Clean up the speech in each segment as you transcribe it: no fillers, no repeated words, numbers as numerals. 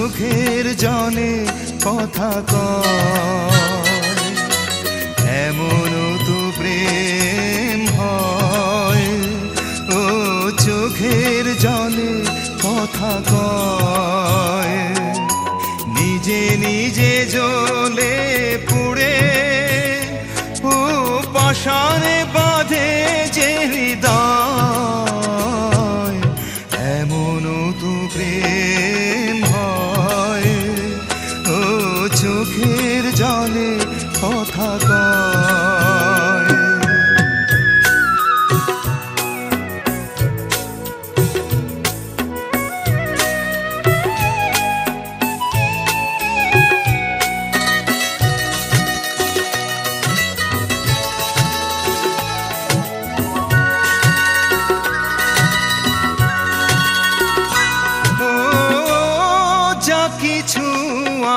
চোখের জলে কথা কয়, এমন তো প্রেম হয়। ও চোখের জলে কথা কয়, নিজে নিজে জ্বলে পুড়ে ও পাশানে বাঁধে যে হৃদয়, এমন তো প্রেম হয়। ও চোখের জলে কথা কয়। কিছু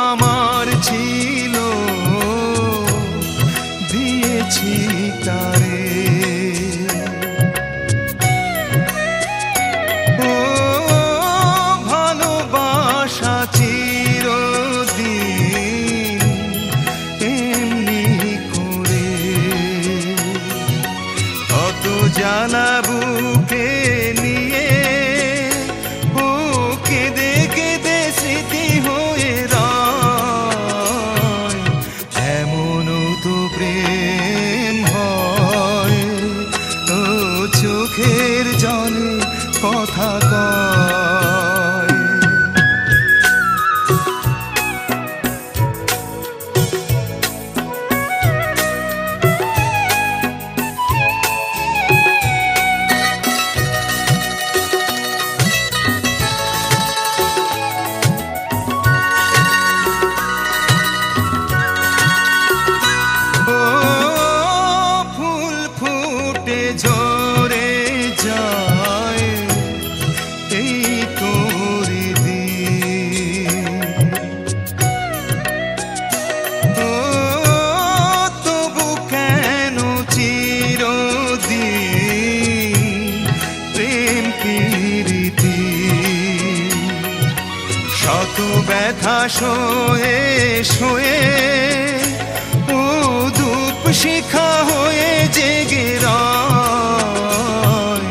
আমার ছিল দিয়েছি তারে, ও ভালোবাসা চিরদিন এমনি করে, কত জ্বালা বুকে নিয়ে ও কেঁদে কেঁদে স্মৃতি হয়ে রয়, এমন তো প্রেম হয়। ও চোখের জলে কথা কয়। ঝরে যায় এই তোরি দিন, ও তবু কেন চিরদিন প্রেম প্রীতি, শত ব্যথা সয়ে সয়ে ও ধূপ শিখা হয়ে জেগে রয়,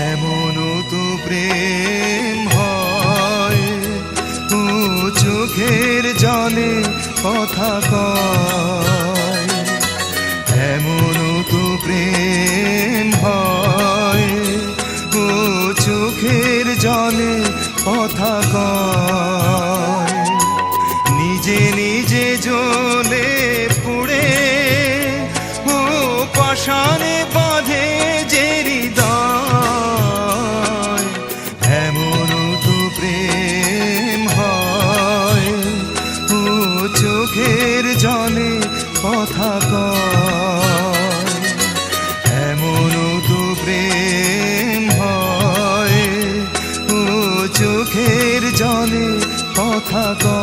এমন তো প্রেম হয়। ও চোখের জলে কথা কয়, এমন তো প্রেম হয়। ও চোখের জলে কথা কয়, নিজে নিজে জ্বলে পুড়ে ও পাশানে বাঁধে যে হৃদয়, এমন তো প্রেম হয়। ও চোখের জলে কথা কয়, এমন তো প্রেম হয়। ও চোখের জলে কথা কয়।